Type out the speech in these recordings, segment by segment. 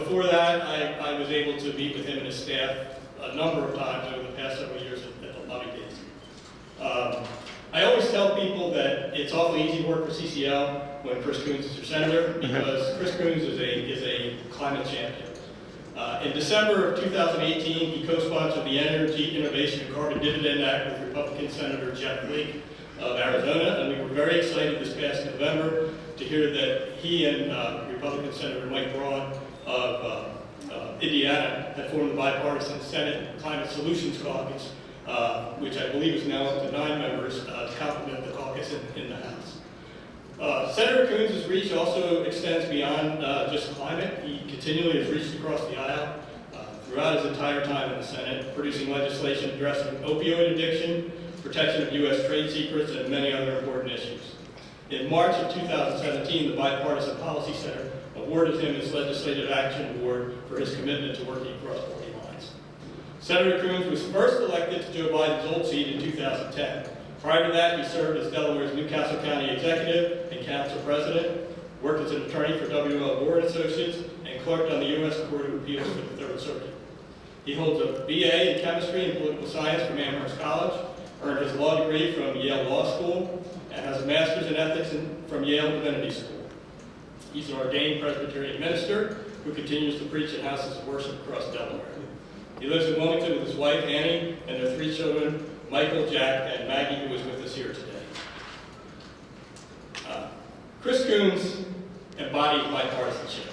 before that, I was able to meet with him and his staff a number of times over the past several years at the lobby days. I always tell people that it's awfully easy to work for CCL when Chris Coons is your senator, because Chris Coons is a climate champion. In December of 2018, he co-sponsored the Energy Innovation and Carbon Dividend Act with Republican Senator Jeff Flake of Arizona, and we were very excited this past November to hear that he and Republican Senator Mike Braun of Indiana had formed the Bipartisan Senate Climate Solutions Caucus, which I believe is now up to 9 members to complement the caucus in the House. Senator Coons' reach also extends beyond just climate. He continually has reached across the aisle throughout his entire time in the Senate, producing legislation addressing opioid addiction, protection of U.S. trade secrets, and many other important issues. In March of 2017, the Bipartisan Policy Center awarded him his Legislative Action Award for his commitment to working across party lines. Senator Coons was first elected to Joe Biden's old seat in 2010. Prior to that, he served as Delaware's Newcastle County Executive and Council President, worked as an attorney for W.L. Moore & Associates, and clerked on the U.S. Court of Appeals for the Third Circuit. He holds a BA in Chemistry and Political Science from Amherst College, earned his law degree from Yale Law School, and has a master's in ethics from Yale Divinity School. He's an ordained Presbyterian minister who continues to preach in houses of worship across Delaware. He lives in Wilmington with his wife, Annie, and their 3 children, Michael, Jack, and Maggie, who is with us here today. Chris Coons embodies bipartisanship.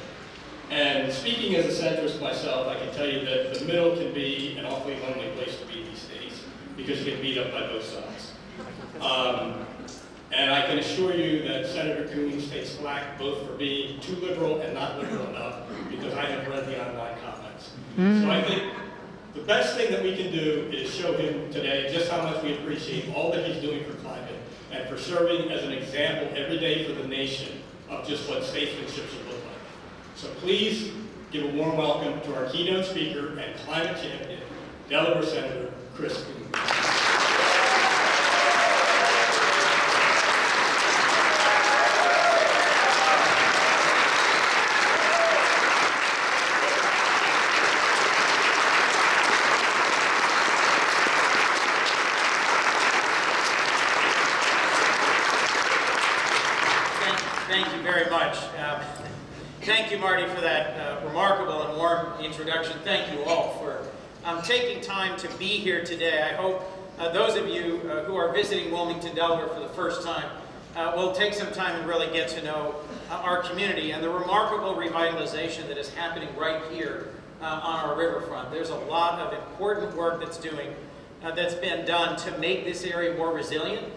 And speaking as a centrist myself, I can tell you that the middle can be an awfully lonely place to be these days because you get beat up by both sides. And I can assure you that Senator Coons takes flack both for being too liberal and not liberal enough, because I have read the online comments. So I think the best thing that we can do is show him today just how much we appreciate all that he's doing for climate and for serving as an example every day for the nation of just what statesmanship should look like. So please give a warm welcome to our keynote speaker and climate champion, Delaware Senator Chris Coons. Thank you very much. Thank you, Marty, for that remarkable and warm introduction. Thank you all for taking time to be here today. I hope those of you who are visiting Wilmington, Delaware for the first time will take some time and really get to know our community and the remarkable revitalization that is happening right here on our riverfront. There's a lot of important work that's been done to make this area more resilient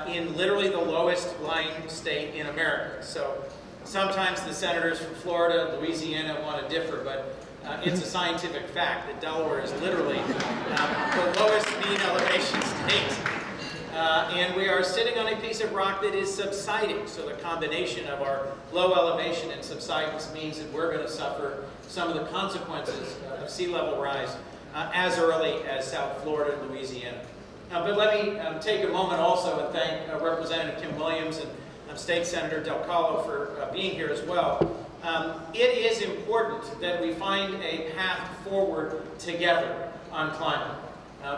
in literally the lowest lying state in America. So sometimes the senators from Florida and Louisiana want to differ, but it's a scientific fact that Delaware is literally the lowest mean elevation state. And we are sitting on a piece of rock that is subsiding. So the combination of our low elevation and subsidence means that we're going to suffer some of the consequences of sea level rise as early as South Florida and Louisiana. But let me take a moment also and thank Representative Kim Williams and State Senator Del Callo for being here as well. It is important that we find a path forward together on climate.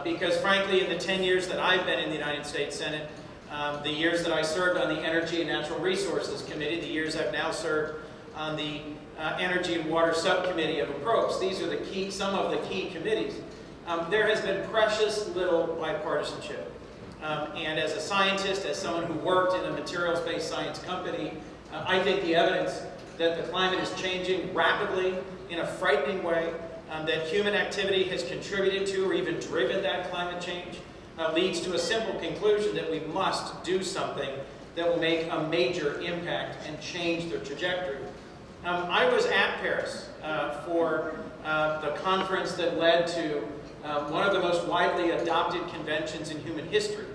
Because frankly, in the 10 years that I've been in the United States Senate, the years that I served on the Energy and Natural Resources Committee, the years I've now served on the Energy and Water Subcommittee of APPROACH, these are some of the key committees. There has been precious little bipartisanship. And as a scientist, as someone who worked in a materials-based science company, I think the evidence that the climate is changing rapidly in a frightening way, that human activity has contributed to or even driven that climate change, leads to a simple conclusion that we must do something that will make a major impact and change the trajectory. I was at Paris for the conference that led to one of the most widely adopted conventions in human history.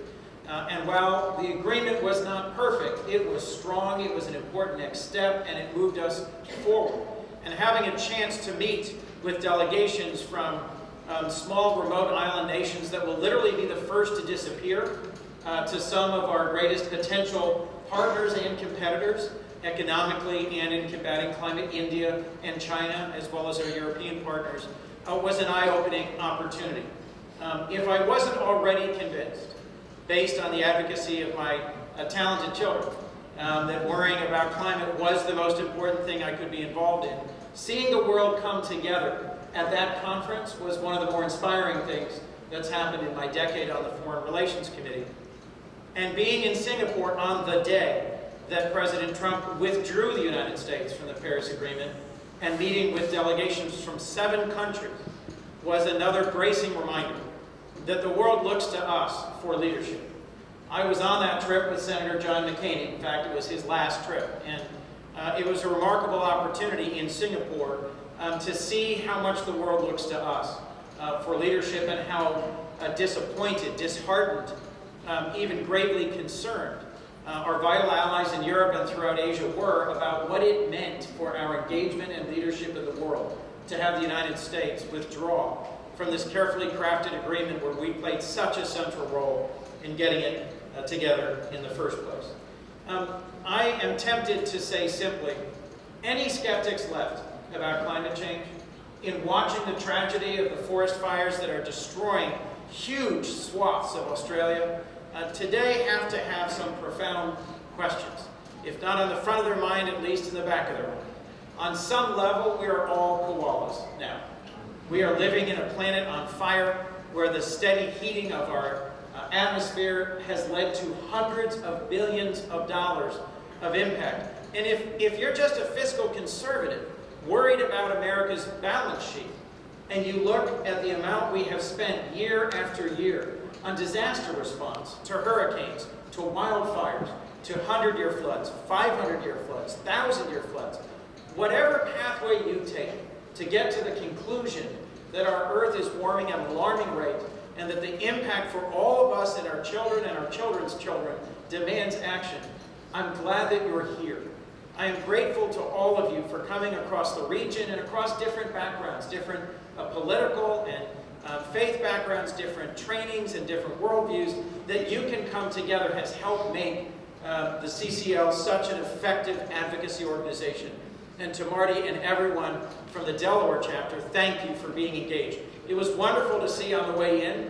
And while the agreement was not perfect, it was strong, it was an important next step, and it moved us forward. And having a chance to meet with delegations from small remote island nations that will literally be the first to disappear, to some of our greatest potential partners and competitors, economically and in combating climate, India and China, as well as our European partners, was an eye-opening opportunity. If I wasn't already convinced, based on the advocacy of my talented children, that worrying about climate was the most important thing I could be involved in, seeing the world come together at that conference was one of the more inspiring things that's happened in my decade on the Foreign Relations Committee. And being in Singapore on the day that President Trump withdrew the United States from the Paris Agreement and meeting with delegations from 7 countries was another bracing reminder that the world looks to us for leadership. I was on that trip with Senator John McCain. In fact, it was his last trip. And it was a remarkable opportunity in Singapore to see how much the world looks to us for leadership and how disappointed, disheartened, even gravely concerned our vital allies in Europe and throughout Asia were about what it meant for our engagement and leadership in the world to have the United States withdraw from this carefully crafted agreement where we played such a central role in getting it together in the first place. I am tempted to say simply, any skeptics left about climate change, in watching the tragedy of the forest fires that are destroying huge swaths of Australia, today have to have some profound questions. If not on the front of their mind, at least in the back of their mind. On some level, we are all koalas now. We are living in a planet on fire where the steady heating of our atmosphere has led to hundreds of billions of dollars of impact. And if you're just a fiscal conservative, worried about America's balance sheet, and you look at the amount we have spent year after year on disaster response, to hurricanes, to wildfires, to 100-year floods, 500-year floods, 1,000-year floods, whatever pathway you take to get to the conclusion that our Earth is warming at an alarming rate and that the impact for all of us and our children and our children's children demands action, I'm glad that you're here. I am grateful to all of you for coming across the region and across different backgrounds, different political and faith backgrounds, different trainings and different worldviews, that you can come together has helped make the CCL such an effective advocacy organization. And to Marty and everyone from the Delaware chapter, thank you for being engaged. It was wonderful to see on the way in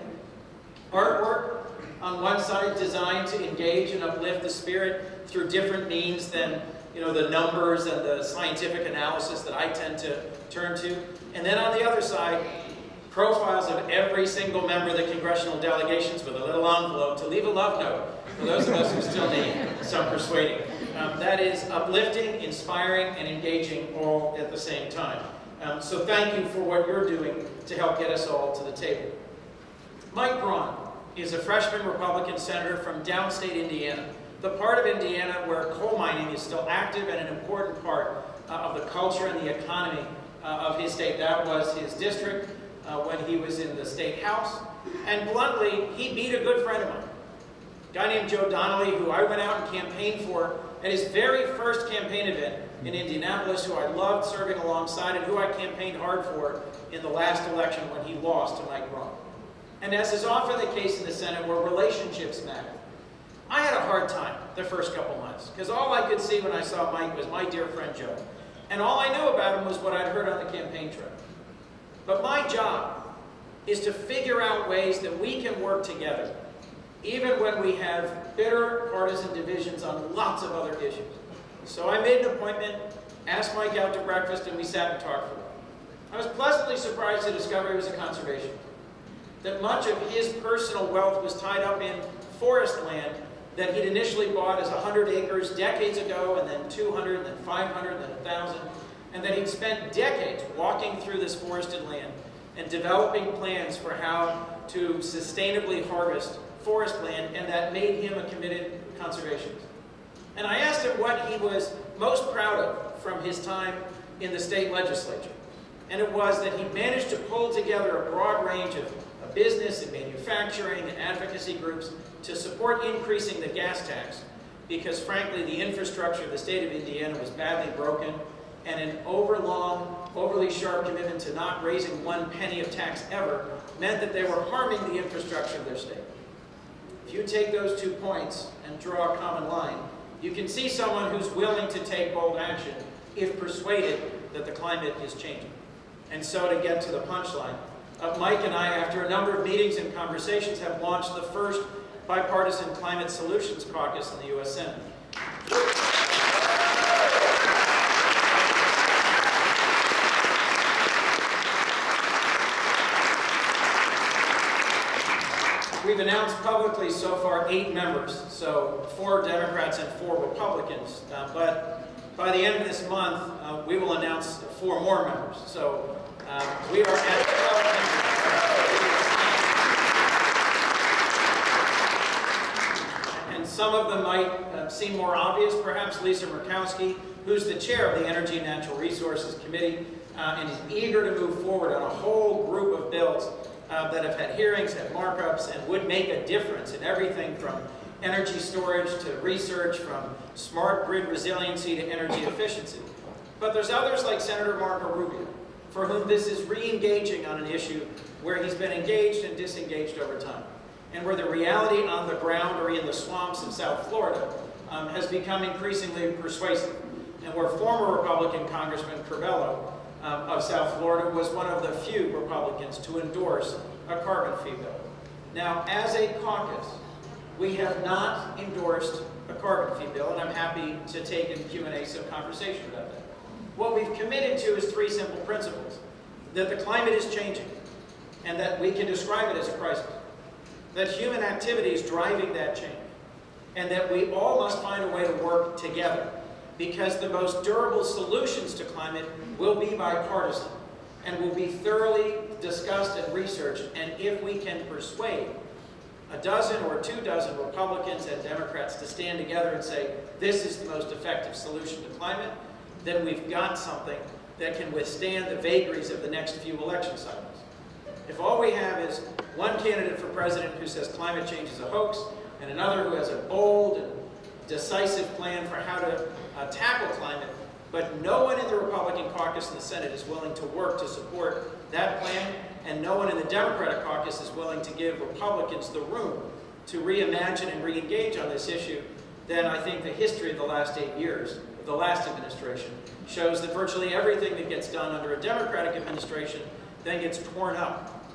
artwork on one side designed to engage and uplift the spirit through different means than the numbers and the scientific analysis that I tend to turn to. And then on the other side, profiles of every single member of the congressional delegations with a little envelope to leave a love note for those of us who still need some persuading. That is uplifting, inspiring, and engaging all at the same time. So thank you for what you're doing to help get us all to the table. Mike Braun is a freshman Republican senator from downstate Indiana, the part of Indiana where coal mining is still active and an important part of the culture and the economy of his state. That was his district when he was in the state house. And bluntly, he beat a good friend of mine, a guy named Joe Donnelly, who I went out and campaigned for at his very first campaign event in Indianapolis, who I loved serving alongside and who I campaigned hard for in the last election when he lost to Mike Braun. And as is often the case in the Senate, where relationships matter, I had a hard time the first couple months, because all I could see when I saw Mike was my dear friend Joe. And all I knew about him was what I'd heard on the campaign trail. But my job is to figure out ways that we can work together, even when we have bitter partisan divisions on lots of other issues. So I made an appointment, asked Mike out to breakfast, and we sat and talked for a while. I was pleasantly surprised to discover he was a conservationist, that much of his personal wealth was tied up in forest land that he'd initially bought as 100 acres decades ago, and then 200, and then 500, and then 1,000, and that he'd spent decades walking through this forested land and developing plans for how to sustainably harvest forest land, and that made him a committed conservationist. And I asked him what he was most proud of from his time in the state legislature. And it was that he managed to pull together a broad range of business and manufacturing and advocacy groups to support increasing the gas tax, because frankly the infrastructure of the state of Indiana was badly broken, and an overly sharp commitment to not raising one penny of tax ever meant that they were harming the infrastructure of their state. If you take those 2 points and draw a common line, You can see someone who's willing to take bold action if persuaded that the climate is changing. And so to get to the punchline, Mike and I, after a number of meetings and conversations, have launched the first Bipartisan Climate Solutions Caucus in the U.S. Senate. We've announced publicly so far 8 members, so 4 Democrats and 4 Republicans. But by the end of this month, we will announce 4 more members. So we are at 12 members. And some of them might seem more obvious. Perhaps Lisa Murkowski, who's the chair of the Energy and Natural Resources Committee, and is eager to move forward on a whole group of bills that have had hearings, had markups, and would make a difference in everything from energy storage to research, from smart grid resiliency to energy efficiency. But there's others like Senator Marco Rubio, for whom this is re-engaging on an issue where he's been engaged and disengaged over time, and where the reality on the ground or in the swamps of South Florida has become increasingly persuasive, and where former Republican Congressman Curbelo of South Florida was one of the few Republicans to endorse a carbon fee bill. Now, as a caucus, we have not endorsed a carbon fee bill, and I'm happy to take in Q&A some conversation about that. What we've committed to is 3 simple principles: that the climate is changing, and that we can describe it as a crisis, that human activity is driving that change, and that we all must find a way to work together, because the most durable solutions to climate will be bipartisan and will be thoroughly discussed and researched. And if we can persuade a dozen or 2 dozen Republicans and Democrats to stand together and say, this is the most effective solution to climate, then we've got something that can withstand the vagaries of the next few election cycles. If all we have is one candidate for president who says climate change is a hoax, and another who has a bold and decisive plan for how to tackle climate, but no one in the Republican caucus in the Senate is willing to work to support that plan, and no one in the Democratic caucus is willing to give Republicans the room to reimagine and re-engage on this issue, then I think the history of the last 8 years of the last administration shows that virtually everything that gets done under a Democratic administration then gets torn up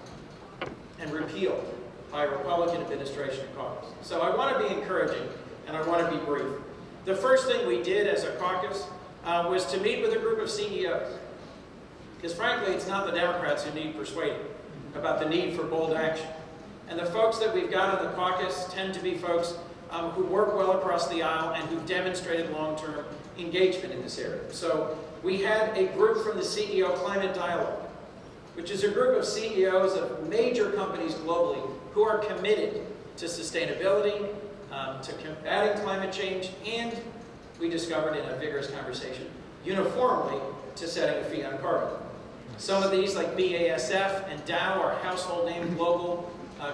and repealed by a Republican administration and caucus. So I want to be encouraging, and I want to be brief. The first thing we did as a caucus was to meet with a group of CEOs. Because frankly, it's not the Democrats who need persuading about the need for bold action. And the folks that we've got in the caucus tend to be folks who work well across the aisle and who've demonstrated long-term engagement in this area. So we had a group from the CEO Climate Dialogue, which is a group of CEOs of major companies globally who are committed to sustainability, to combating climate change, and we discovered in a vigorous conversation, uniformly to setting a fee on carbon. Some of these, like BASF and Dow, are household name global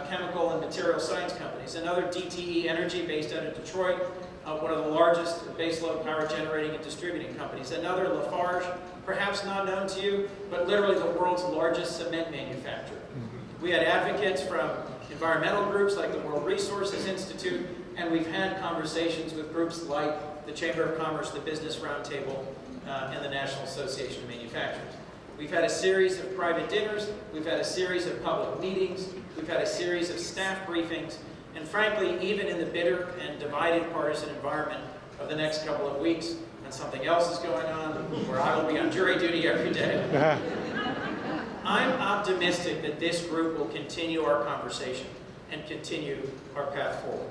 chemical and material science companies. Another, DTE Energy, based out of Detroit, one of the largest baseload power generating and distributing companies. Another, Lafarge, perhaps not known to you, but literally the world's largest cement manufacturer. We had advocates from environmental groups like the World Resources Institute, and we've had conversations with groups like the Chamber of Commerce, the Business Roundtable, and the National Association of Manufacturers. We've had a series of private dinners, we've had a series of public meetings, we've had a series of staff briefings, and frankly, even in the bitter and divided partisan environment of the next couple of weeks, and something else is going on, where I will be on jury duty every day. I'm optimistic that this group will continue our conversation and continue our path forward.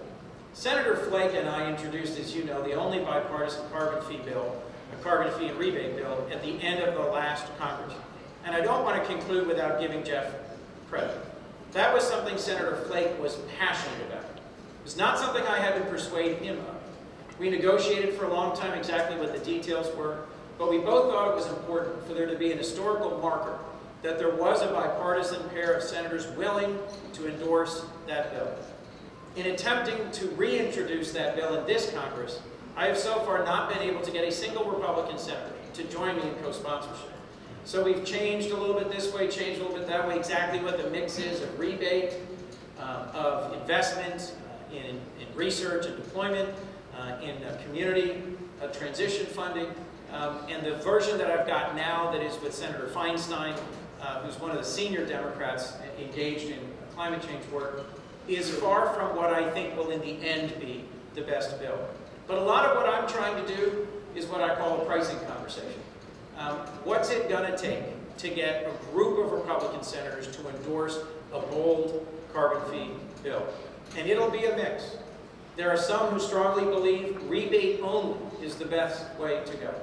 Senator Flake and I introduced, as you know, the only bipartisan carbon fee bill, a carbon fee and rebate bill, at the end of the last Congress. And I don't want to conclude without giving Jeff credit. That was something Senator Flake was passionate about. It was not something I had to persuade him of. We negotiated for a long time exactly what the details were, but we both thought it was important for there to be an historical marker that there was a bipartisan pair of senators willing to endorse that bill. In attempting to reintroduce that bill in this Congress, I have so far not been able to get a single Republican senator to join me in co-sponsorship. So we've changed a little bit this way, changed a little bit that way, exactly what the mix is of rebate, of investment in research and deployment, in community transition funding, and the version that I've got now that is with Senator Feinstein, who's one of the senior Democrats engaged in climate change work, is far from what I think will in the end be the best bill. But a lot of what I'm trying to do is what I call a pricing conversation. What's it going to take to get a group of Republican senators to endorse a bold carbon fee bill? And it'll be a mix. There are some who strongly believe rebate only is the best way to go.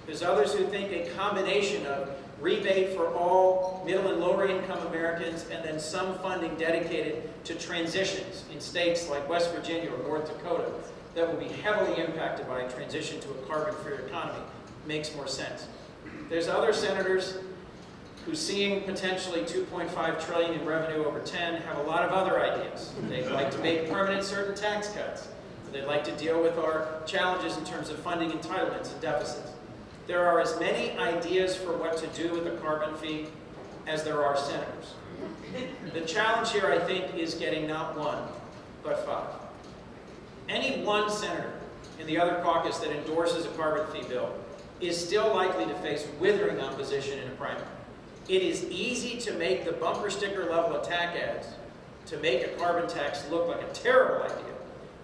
There's others who think a combination of rebate for all middle and lower income Americans and then some funding dedicated to transitions in states like West Virginia or North Dakota that will be heavily impacted by a transition to a carbon-free economy makes more sense. There's other senators who, seeing potentially $2.5 trillion in revenue over 10, have a lot of other ideas. They'd like to make permanent certain tax cuts. They'd like to deal with our challenges in terms of funding entitlements and deficits. There are as many ideas for what to do with the carbon fee as there are senators. The challenge here, I think, is getting not one, but 5. Any one senator in the other caucus that endorses a carbon fee bill is still likely to face withering opposition in a primary. It is easy to make the bumper sticker level attack ads to make a carbon tax look like a terrible idea,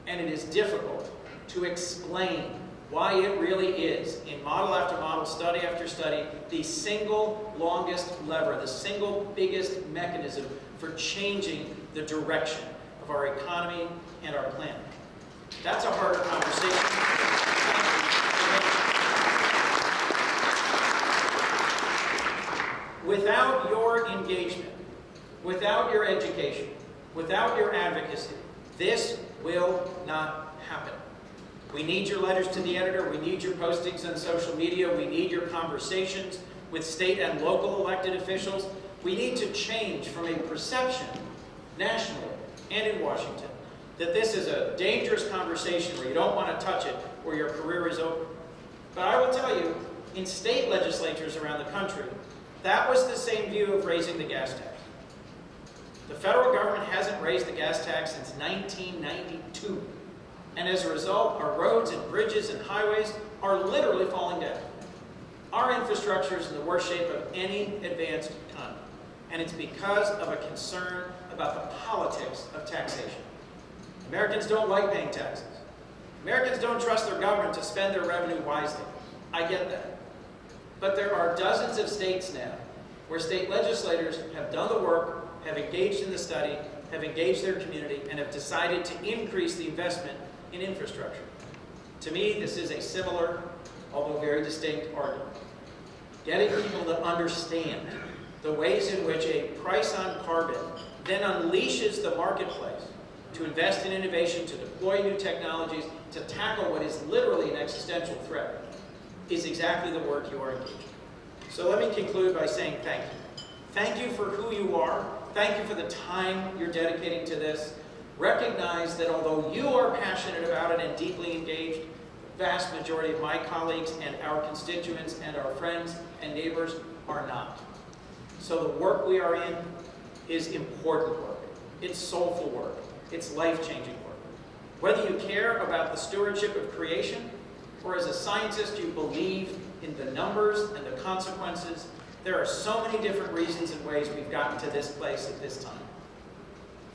and it is difficult to explain why it really is, in model after model, study after study, the single longest lever, the single biggest mechanism for changing the direction of our economy and our planet. That's a harder conversation. Without your engagement, without your education, without your advocacy, this will not happen. We need your letters to the editor. We need your postings on social media. We need your conversations with state and local elected officials. We need to change from a perception, nationally and in Washington, that this is a dangerous conversation where you don't want to touch it or your career is over. But I will tell you, in state legislatures around the country, that was the same view of raising the gas tax. The federal government hasn't raised the gas tax since 1992. And as a result, our roads and bridges and highways are literally falling down. Our infrastructure is in the worst shape of any advanced economy. And it's because of a concern about the politics of taxation. Americans don't like paying taxes. Americans don't trust their government to spend their revenue wisely. I get that. But there are dozens of states now where state legislators have done the work, have engaged in the study, have engaged their community, and have decided to increase the investment in infrastructure. To me, this is a similar, although very distinct, argument. Getting people to understand the ways in which a price on carbon then unleashes the marketplace to invest in innovation, to deploy new technologies, to tackle what is literally an existential threat, is exactly the work you are engaged in. So let me conclude by saying thank you. Thank you for who you are. Thank you for the time you're dedicating to this. Recognize that although you are passionate about it and deeply engaged, the vast majority of my colleagues and our constituents and our friends and neighbors are not. So the work we are in is important work. It's soulful work. It's life-changing work. Whether you care about the stewardship of creation, or as a scientist you believe in the numbers and the consequences, there are so many different reasons and ways we've gotten to this place at this time.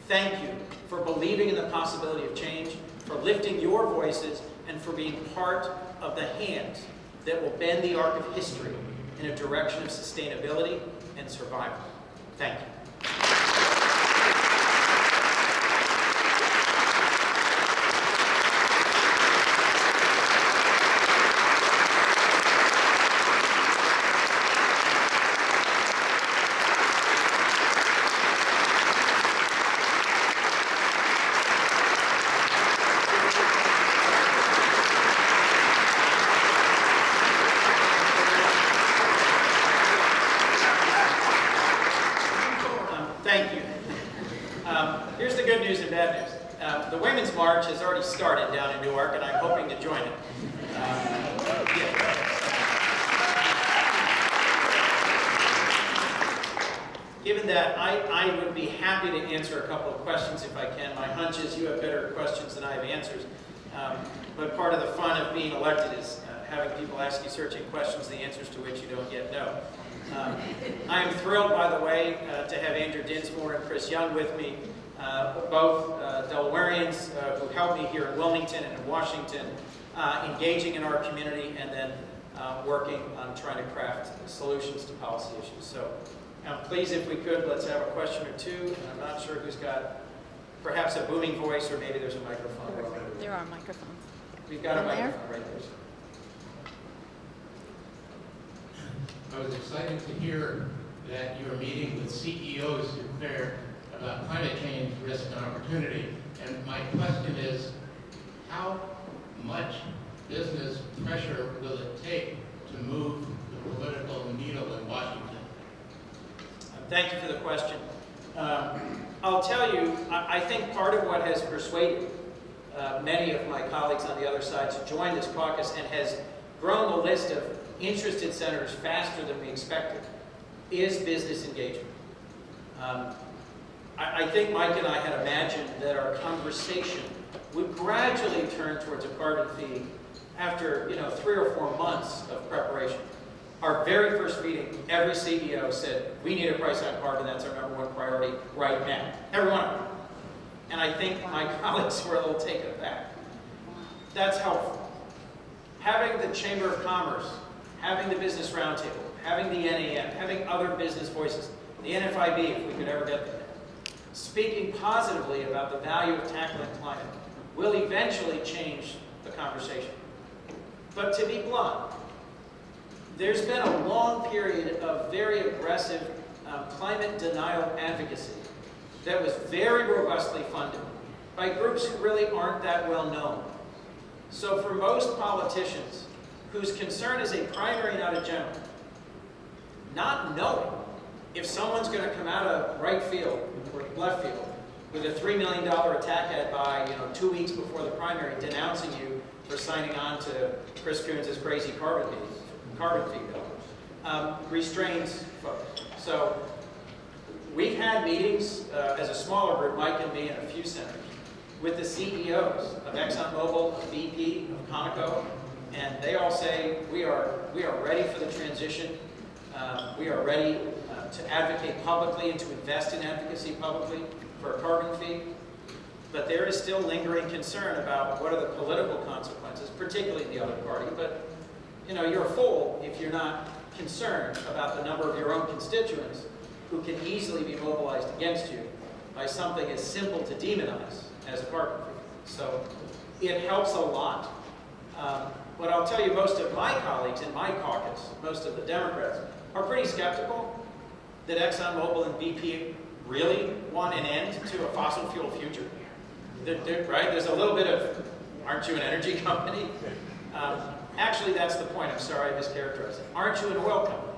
Thank you for believing in the possibility of change, for lifting your voices, and for being part of the hands that will bend the arc of history in a direction of sustainability and survival. Thank you. Thank you. Here's the good news and bad news. The Women's March has already started down in Newark, and I'm hoping to join it. Given that, I would be happy to answer a couple of questions if I can. My hunch is you have better questions than I have answers. But part of the fun of being elected is having people ask you searching questions, the answers to which you don't yet know. I am thrilled, by the way, to have Andrew Dinsmore and Chris Young with me, both Delawareans who helped me here in Wilmington and in Washington, engaging in our community and then working on trying to craft solutions to policy issues. So please, if we could, let's have a question or two. And I'm not sure who's got perhaps a booming voice, or maybe there's a microphone. There are microphones. We've got a In there? microphone right there. I was excited to hear that you are meeting with CEOs who care about climate change, risk, and opportunity. And my question is, how much business pressure will it take to move the political needle in Washington? Thank you for the question. I'll tell you, I think part of what has persuaded many of my colleagues on the other side to join this caucus and has grown the list of interested senators faster than we expected is business engagement. I think Mike and I had imagined that our conversation would gradually turn towards a carbon fee after 3 or 4 months of preparation. Our very first meeting, every CEO said, we need a price on carbon, that's our #1 priority right now. Every one of them. And I think my colleagues were a little taken aback. That's helpful. Having the Chamber of Commerce, having the Business Roundtable, having the NAM, having other business voices, the NFIB, if we could ever get there, speaking positively about the value of tackling climate will eventually change the conversation. But to be blunt, there's been a long period of very aggressive climate denial advocacy that was very robustly funded by groups who really aren't that well known. So for most politicians whose concern is a primary, not a general, not knowing if someone's going to come out of right field or left field with a $3 million attack ad by 2 weeks before the primary denouncing you for signing on to Chris Coons' crazy carbon fee bill, restrains folks. So we've had meetings as a smaller group, Mike and me and a few senators, with the CEOs of ExxonMobil, of BP, of Conoco, and they all say we are ready for the transition. We are ready to advocate publicly and to invest in advocacy publicly for a carbon fee. But there is still lingering concern about what are the political consequences, particularly in the other party. But you're a fool if you're not concerned about the number of your own constituents who can easily be mobilized against you by something as simple to demonize as a carbon fee. So it helps a lot. But I'll tell you, most of my colleagues in my caucus, most of the Democrats, are pretty skeptical that ExxonMobil and BP really want an end to a fossil fuel future. Right? There's a little bit of, aren't you an energy company? Actually, that's the point. I'm sorry I mischaracterized it. Aren't you an oil company?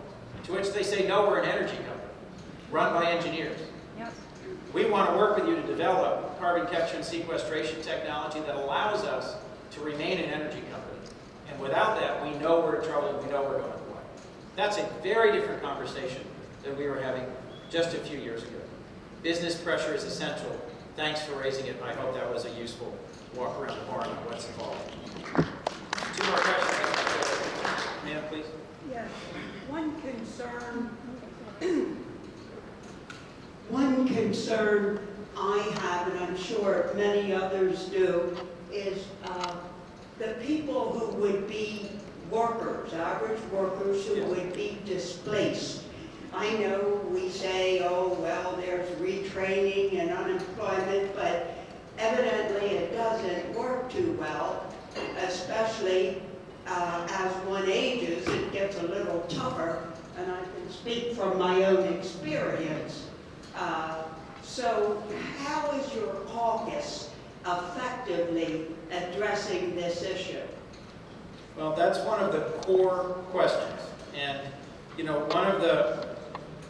To which they say, no, we're an energy company, run by engineers. Yep. We want to work with you to develop carbon capture and sequestration technology that allows us to remain an energy company. And without that, we know we're in trouble and we know we're going away. That's a very different conversation than we were having just a few years ago. Business pressure is essential. Thanks for raising it. I hope that was a useful walk around the horn on what's involved. 2 more questions. Ma'am, please. Yes. One concern I have, and I'm sure many others do, is the people who would be workers, average workers who would be displaced. I know we say, oh, well, there's retraining and unemployment, but evidently it doesn't work too well, especially as one ages, it gets a little tougher, and I can speak from my own experience. So how is your caucus effectively addressing this issue? Well, that's one of the core questions. And,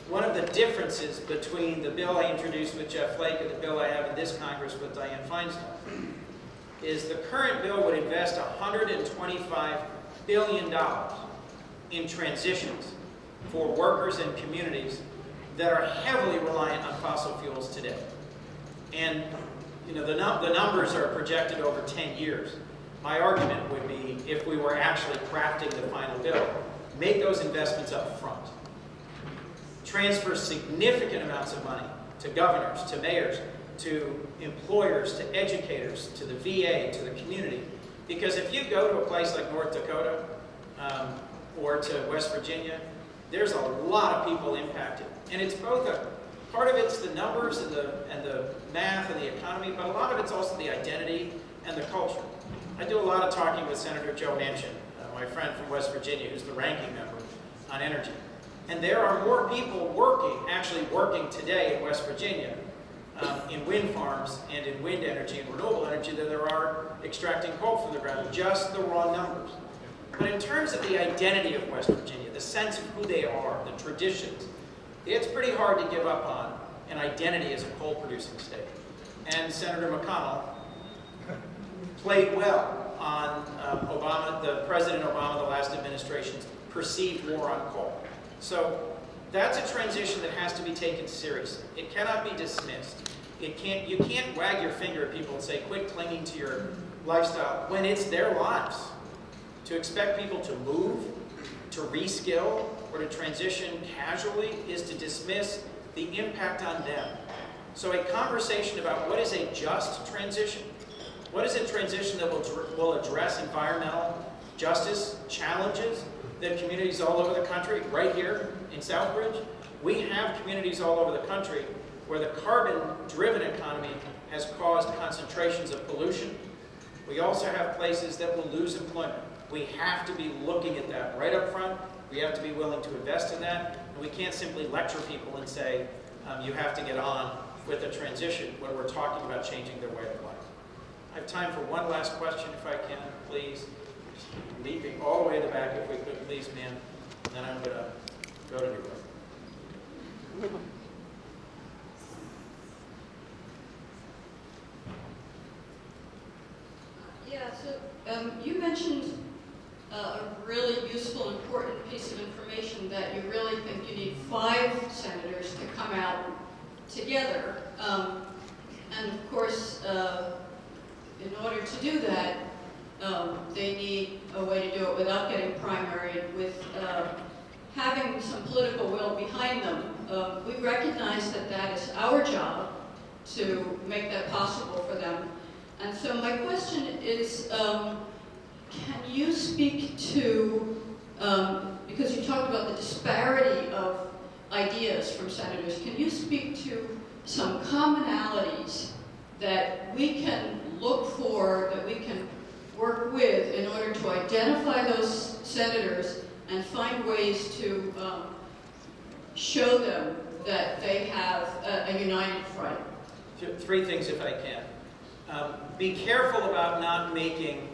one of the differences between the bill I introduced with Jeff Flake and the bill I have in this Congress with Dianne Feinstein is the current bill would invest $125 billion in transitions for workers and communities that are heavily reliant on fossil fuels today. And the numbers are projected over 10 years. my argument would be, if we were actually crafting the final bill, make those investments up front. Transfer significant amounts of money to governors, to mayors, to employers, to educators, to the VA, to the community. Because if you go to a place like North Dakota or to West Virginia, there's a lot of people impacted. And it's both part of it's the numbers and the math and the economy, but a lot of it's also the identity and the culture. I do a lot of talking with Senator Joe Manchin, my friend from West Virginia, who's the ranking member on energy. And there are more people actually working today in West Virginia in wind farms and in wind energy and renewable energy than there are extracting coal from the ground, just the raw numbers. But in terms of the identity of West Virginia, the sense of who they are, the traditions, it's pretty hard to give up on an identity as a coal-producing state. And Senator McConnell played well on President Obama, the last administration's perceived war on coal. So that's a transition that has to be taken seriously. It cannot be dismissed. You can't wag your finger at people and say, quit clinging to your lifestyle when it's their lives. To expect people to move, to reskill, or to transition casually is to dismiss the impact on them. So a conversation about what is a just transition, what is a transition that will address environmental justice challenges that communities all over the country, right here in Southbridge, we have communities all over the country where the carbon-driven economy has caused concentrations of pollution. We also have places that will lose employment. We have to be looking at that right up front. We have to be willing to invest in that. And we can't simply lecture people and say, you have to get on with the transition when we're talking about changing their way of life. I have time for one last question, if I can, please. Leaping all the way to the back, if we could, please, ma'am. And then I'm going to go to New York. Yeah, so you mentioned a really useful, important piece of information that you really think you need 5 senators to come out together. And of course, in order to do that, they need a way to do it without getting primaried, with having some political will behind them. We recognize that that is our job to make that possible for them. And so my question is, can you speak to, because you talked about the disparity of ideas from senators, can you speak to some commonalities that we can look for, that we can work with in order to identify those senators and find ways to show them that they have a united front? 3 things, if I can. Be careful about not making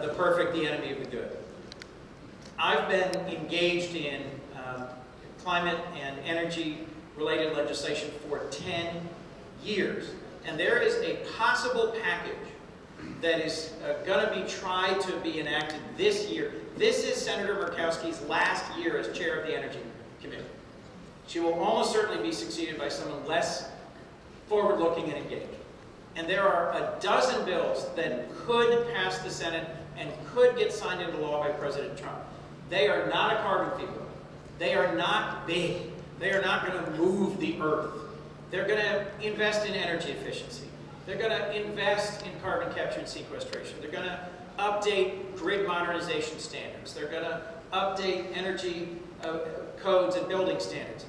the perfect the enemy of the good. I've been engaged in climate and energy-related legislation for 10 years, and there is a possible package that is going to be tried to be enacted this year. This is Senator Murkowski's last year as chair of the Energy Committee. She will almost certainly be succeeded by someone less forward-looking and engaged. And there are a dozen bills that could pass the Senate and could get signed into law by President Trump. They are not a carbon fever. They are not big. They are not going to move the earth. They're going to invest in energy efficiency. They're going to invest in carbon capture and sequestration. They're going to update grid modernization standards. They're going to update energy codes and building standards.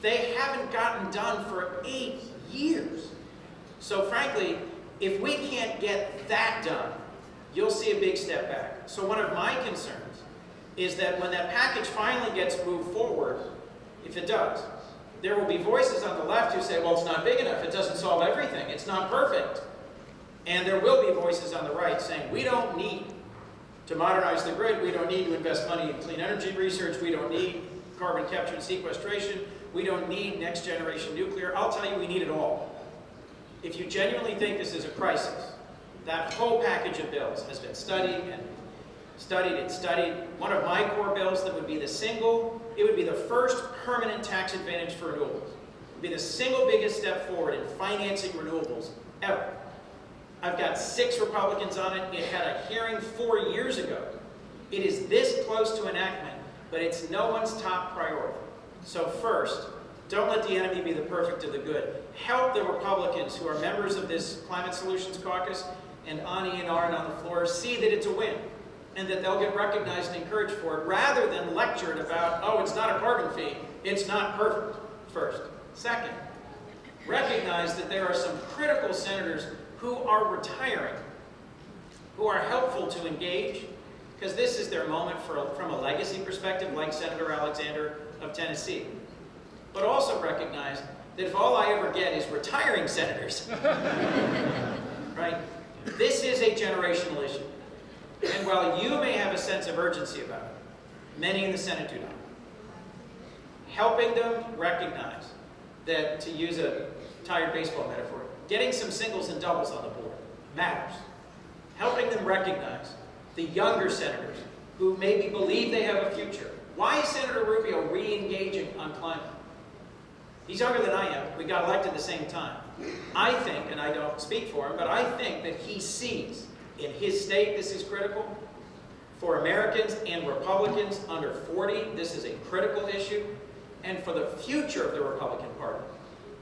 They haven't gotten done for 8 years. So frankly, if we can't get that done, you'll see a big step back. So one of my concerns is that when that package finally gets moved forward, if it does, there will be voices on the left who say, well, it's not big enough, it doesn't solve everything, it's not perfect. And there will be voices on the right saying, we don't need to modernize the grid, we don't need to invest money in clean energy research, we don't need carbon capture and sequestration, we don't need next generation nuclear. I'll tell you, we need it all. If you genuinely think this is a crisis, that whole package of bills has been studied and studied and studied. One of my core bills that would be it would be the first permanent tax advantage for renewables. It would be the single biggest step forward in financing renewables ever. I've got 6 Republicans on it. It had a hearing 4 years ago. It is this close to enactment, but it's no one's top priority. So first, don't let the enemy be the perfect of the good. Help the Republicans who are members of this Climate Solutions Caucus and Ani and Aaron on the floor see that it's a win and that they'll get recognized and encouraged for it rather than lectured about, oh, it's not a carbon fee, it's not perfect, first. Second, recognize that there are some critical senators who are retiring, who are helpful to engage, because this is their moment from a legacy perspective, like Senator Alexander of Tennessee. But also recognize that if all I ever get is retiring senators, right, this is a generational issue. And while you may have a sense of urgency about it, many in the Senate do not. Helping them recognize that, to use a tired baseball metaphor, getting some singles and doubles on the board matters. Helping them recognize the younger senators who maybe believe they have a future. Why is Senator Rubio re-engaging on climate? He's younger than I am. We got elected at the same time. I think, and I don't speak for him, but I think that he sees in his state this is critical. For Americans and Republicans under 40, this is a critical issue. And for the future of the Republican Party,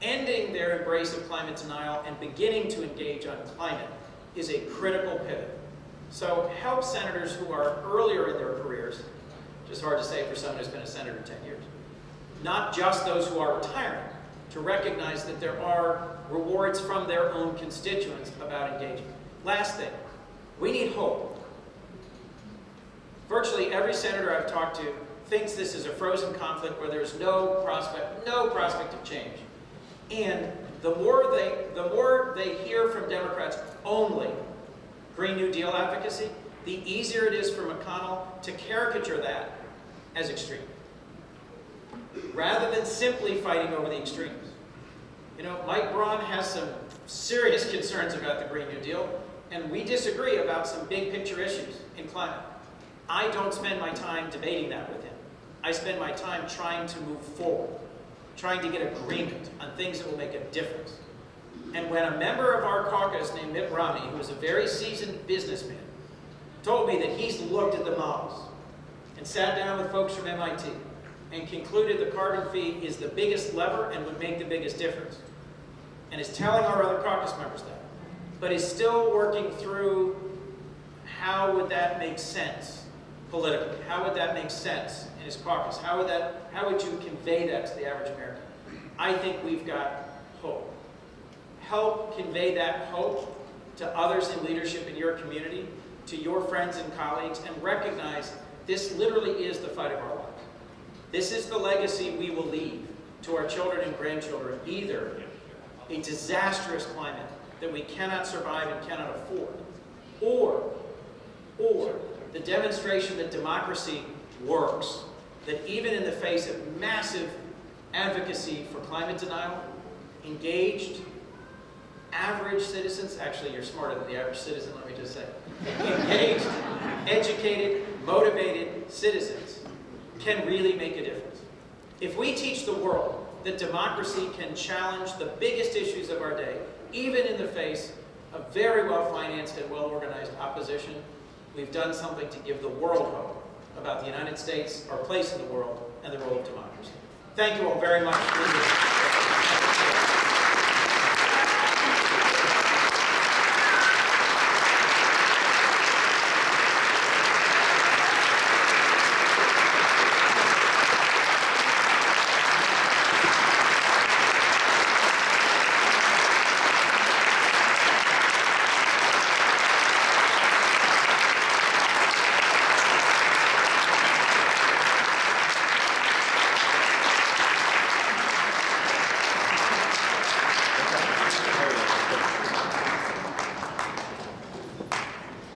ending their embrace of climate denial and beginning to engage on climate is a critical pivot. So help senators who are earlier in their careers, just hard to say for someone who's been a senator 10 years, not just those who are retiring, to recognize that there are rewards from their own constituents about engagement. Last thing, we need hope. Virtually every senator I've talked to thinks this is a frozen conflict where there's no prospect of change. And the more they hear from Democrats only Green New Deal advocacy, the easier it is for McConnell to caricature that as extreme, rather than simply fighting over the extremes. You know, Mike Braun has some serious concerns about the Green New Deal, and we disagree about some big picture issues in climate. I don't spend my time debating that with him. I spend my time trying to move forward, trying to get agreement on things that will make a difference. And when a member of our caucus named Mitt Romney, who is a very seasoned businessman, told me that he's looked at the models and sat down with folks from MIT and concluded the carbon fee is the biggest lever and would make the biggest difference, and is telling our other caucus members that, but is still working through how would that make sense politically? How would that make sense in his caucus? How would you convey that to the average American? I think we've got hope. Help convey that hope to others in leadership in your community, to your friends and colleagues, and recognize this literally is the fight of our lives. This is the legacy we will leave to our children and grandchildren, either a disastrous climate that we cannot survive and cannot afford, or the demonstration that democracy works, that even in the face of massive advocacy for climate denial, engaged, average citizens, actually you're smarter than the average citizen, let me just say, engaged, educated, motivated citizens can really make a difference. If we teach the world that democracy can challenge the biggest issues of our day, even in the face of very well-financed and well-organized opposition, we've done something to give the world hope about the United States, our place in the world, and the role of democracy. Thank you all very much.